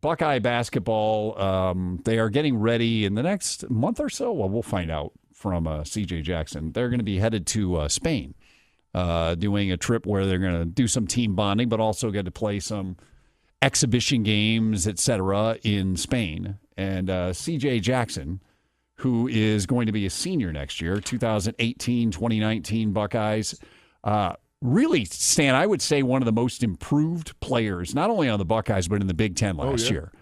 Buckeye basketball, they are getting ready in the next month or so. Well, we'll find out from C.J. Jackson. They're going to be headed to Spain, doing a trip where they're going to do some team bonding, but also get to play some exhibition games, etc., in Spain. And C.J. Jackson, who is going to be a senior next year, 2018-2019 Buckeyes, really, Stan, I would say one of the most improved players, not only on the Buckeyes, but in the Big Ten last year.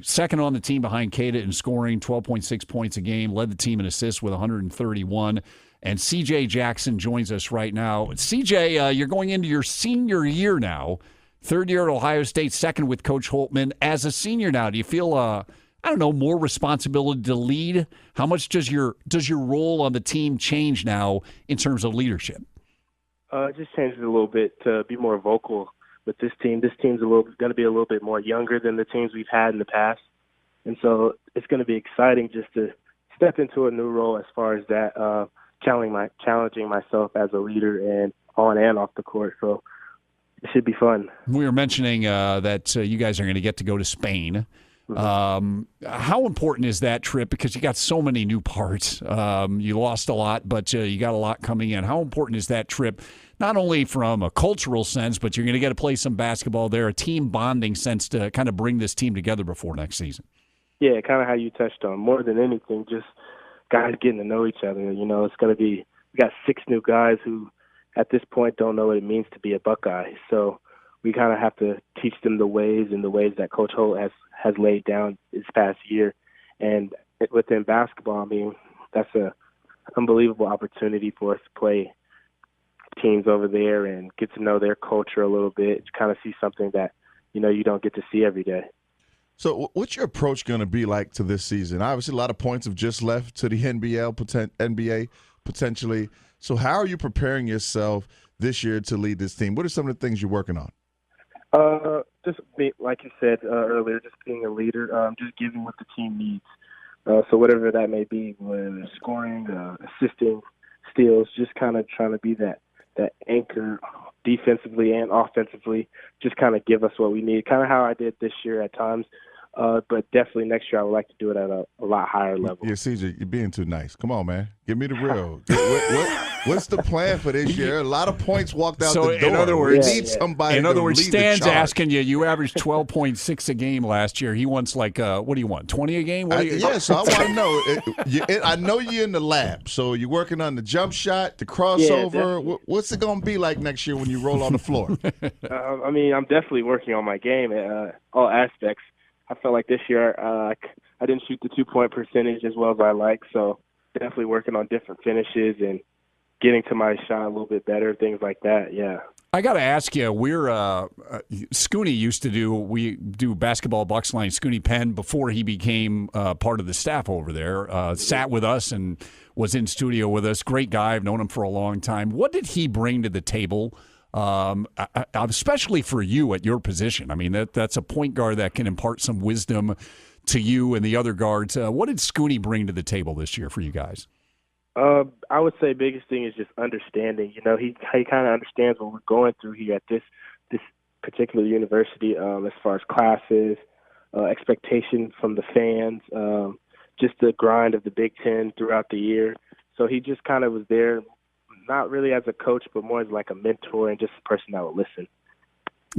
Second on the team behind Cada in scoring, 12.6 points a game, led the team in assists with 131. And C.J. Jackson joins us right now. C.J., you're going into your senior year now, third year at Ohio State, second with Coach Holtman. As a senior now, do you feel, more responsibility to lead? How much does your role on the team change now in terms of leadership? It just changes a little bit to be more vocal with this team. This team's going to be a little bit more younger than the teams we've had in the past. And so it's going to be exciting just to step into a new role as far as that, challenging myself as a leader and on and off the court. So it should be fun. We were mentioning that you guys are going to get to go to Spain. How important is that trip? Because you got so many new parts. You lost a lot, but you got a lot coming in. How important is that trip, not only from a cultural sense, but you're going to get to play some basketball there, a team bonding sense to kind of bring this team together before next season? Yeah, kind of how you touched on. More than anything, just guys getting to know each other. You know, it's going to be – we got 6 new guys who at this point don't know what it means to be a Buckeye. So we kind of have to teach them the ways that Coach Holt has laid down this past year. And within basketball, I mean, that's an unbelievable opportunity for us to play teams over there and get to know their culture a little bit, to kind of see something that, you don't get to see every day. So what's your approach going to be like to this season? Obviously, a lot of points have just left to the NBA potentially. So how are you preparing yourself this year to lead this team? What are some of the things you're working on? Just like you said earlier, just being a leader, just giving what the team needs. So whatever that may be, whether it's scoring, assisting, steals, just kind of trying to be that anchor defensively and offensively, just kind of give us what we need, kind of how I did this year at times. But definitely next year I would like to do it at a lot higher level. Yeah, CJ, you're being too nice. Come on, man. Give me the real. What's the plan for this year? A lot of points walked out the door. In other words, somebody Stan's asking you. You averaged 12.6 a game last year. He wants what do you want? 20 a game? So I want to know. I know you're in the lab, so you're working on the jump shot, the crossover. Yeah, what's it going to be like next year when you roll on the floor? I mean, I'm definitely working on my game at all aspects. I felt like this year I didn't shoot the 2-point percentage as well as I like, so definitely working on different finishes and getting to my shot a little bit better, things like that, yeah. I got to ask you, we're Scooney used to do basketball Bucks Line. Scooney Penn, before he became part of the staff over there, sat with us and was in studio with us. Great guy. I've known him for a long time. What did he bring to the table? Especially for you at your position. I mean, that's a point guard that can impart some wisdom to you and the other guards. What did Scooney bring to the table this year for you guys? I would say biggest thing is just understanding. He kind of understands what we're going through here at this particular university, as far as classes, expectation from the fans, just the grind of the Big Ten throughout the year. So he just kind of was there, not really as a coach, but more as like a mentor and just a person that would listen.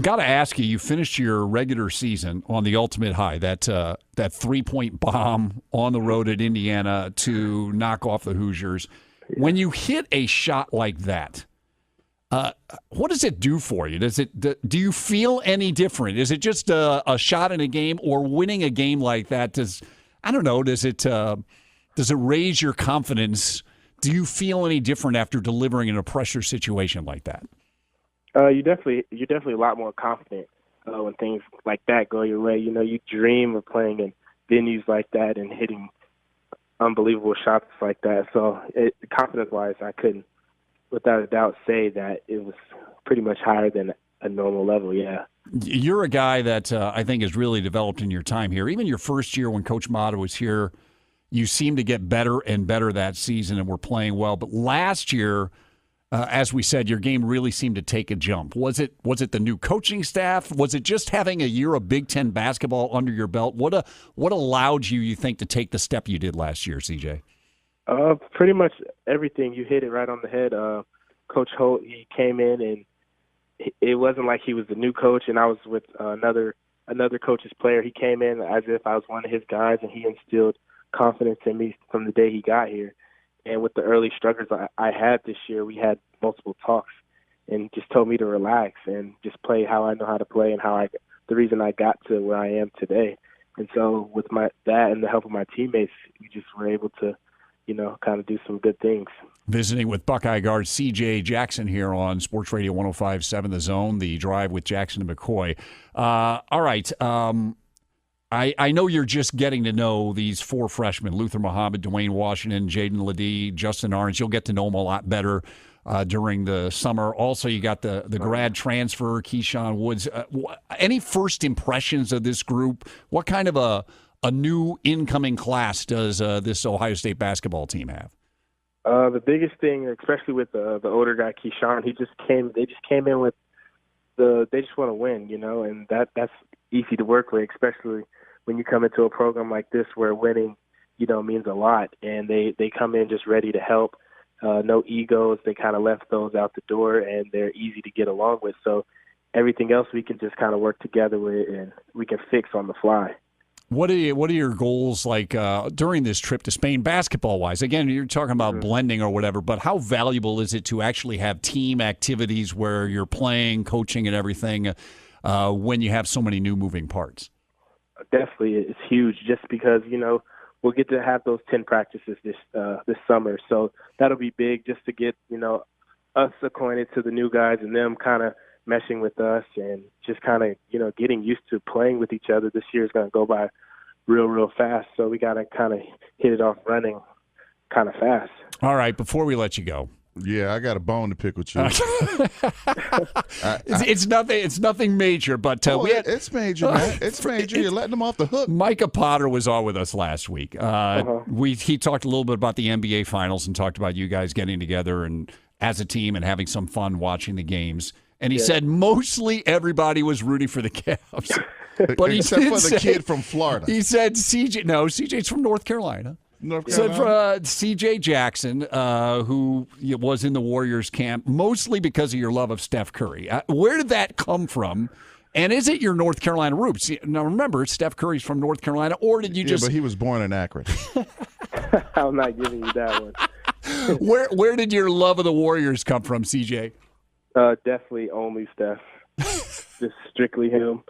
Got to ask you, you finished your regular season on the ultimate high, that 3-point bomb on the road at Indiana to knock off the Hoosiers. Yeah. When you hit a shot like that, what does it do for you? Do you feel any different? Is it just a shot in a game, or winning a game like that? Does it raise your confidence? Do you feel any different after delivering in a pressure situation like that? You're definitely a lot more confident when things like that go your way. You dream of playing in venues like that and hitting unbelievable shots like that. So confidence-wise, I couldn't, without a doubt, say that it was pretty much higher than a normal level, yeah. You're a guy that I think has really developed in your time here. Even your first year when Coach Mata was here, you seemed to get better and better that season and were playing well. But last year, as we said, your game really seemed to take a jump. Was it the new coaching staff? Was it just having a year of Big Ten basketball under your belt? What allowed you think, to take the step you did last year, CJ? Pretty much everything. You hit it right on the head. Coach Holt, he came in, and it wasn't like he was the new coach and I was with another coach's player. He came in as if I was one of his guys, and he instilled confidence in me from the day he got here. And with the early struggles I had this year, we had multiple talks, and just told me to relax and just play how I know how to play and the reason I got to where I am today. And so with that and the help of my teammates, we just were able to, kind of do some good things. Visiting with Buckeye guard C.J. Jackson here on Sports Radio 105.7 The Zone, The Drive with Jackson and McCoy. All right. I know you're just getting to know these four freshmen, Luther Muhammad, Dwayne Washington, Jaden Ledee, Justin Orange. You'll get to know them a lot better during the summer. Also, you got the grad transfer, Keyshawn Woods. Any first impressions of this group? What kind of a new incoming class does this Ohio State basketball team have? The biggest thing, especially with the older guy, Keyshawn, they just came in with they just want to win, and that's easy to work with, especially when you come into a program like this where winning, means a lot. And they come in just ready to help. No egos. They kind of left those out the door, and they're easy to get along with. So everything else we can just kind of work together with, and we can fix on the fly. What are your goals like during this trip to Spain, basketball-wise? Again, you're talking about blending or whatever, but how valuable is it to actually have team activities where you're playing, coaching, and everything when you have so many new moving parts? Definitely, it's huge just because, we'll get to have those 10 practices this summer. So that'll be big just to get, us acquainted to the new guys and them kind of meshing with us and just kind of, getting used to playing with each other. This year is going to go by real fast. So we got to kind of hit it off running kind of fast. All right, before we let you go. Yeah, I got a bone to pick with you. It's nothing major, but it's major, man. It's major. You're letting them off the hook. Micah Potter was on with us last week. He talked a little bit about the NBA Finals and talked about you guys getting together and as a team and having some fun watching the games. And he said mostly everybody was rooting for the Cavs, but except for the kid from Florida. He said CJ's from North Carolina. So for C.J. Jackson, who was in the Warriors camp, mostly because of your love of Steph Curry. Where did that come from? And is it your North Carolina roots? Now, remember, Steph Curry's from North Carolina, or did you just... Yeah, but he was born in Akron. I'm not giving you that one. Where did your love of the Warriors come from, C.J.? Definitely only Steph. Just strictly him.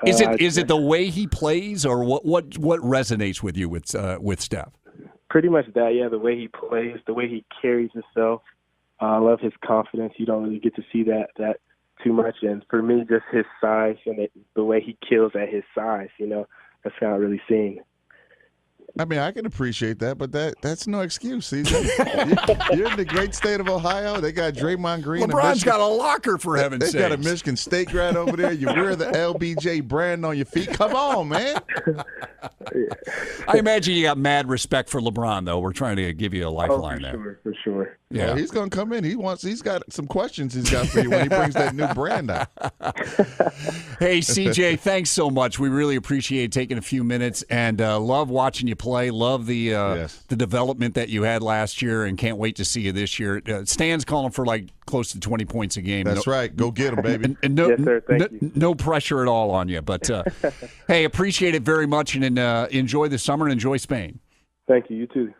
Is it the way he plays, or what resonates with you with Steph? Pretty much that, yeah. The way he plays, the way he carries himself. I love his confidence. You don't really get to see that too much. And for me, just his size and the way he kills at his size, that's not really seen. I mean, I can appreciate that, but that's no excuse, CJ. You're in the great state of Ohio. They got Draymond Green. LeBron's got a locker, for heaven's sake. They got a Michigan State grad over there. You wear the LBJ brand on your feet. Come on, man. I imagine you got mad respect for LeBron, though. We're trying to give you a lifeline there. For sure. Yeah, he's going to come in. He's got some questions he's got for you when he brings that new brand out. Hey, CJ, thanks so much. We really appreciate taking a few minutes and love watching you play. Love the development that you had last year and can't wait to see you this year. Stan's calling for close to 20 points a game. That's right. Go get him, baby. And yes, sir. Thank you. No pressure at all on you. But, hey, appreciate it very much and enjoy the summer and enjoy Spain. Thank you. You too.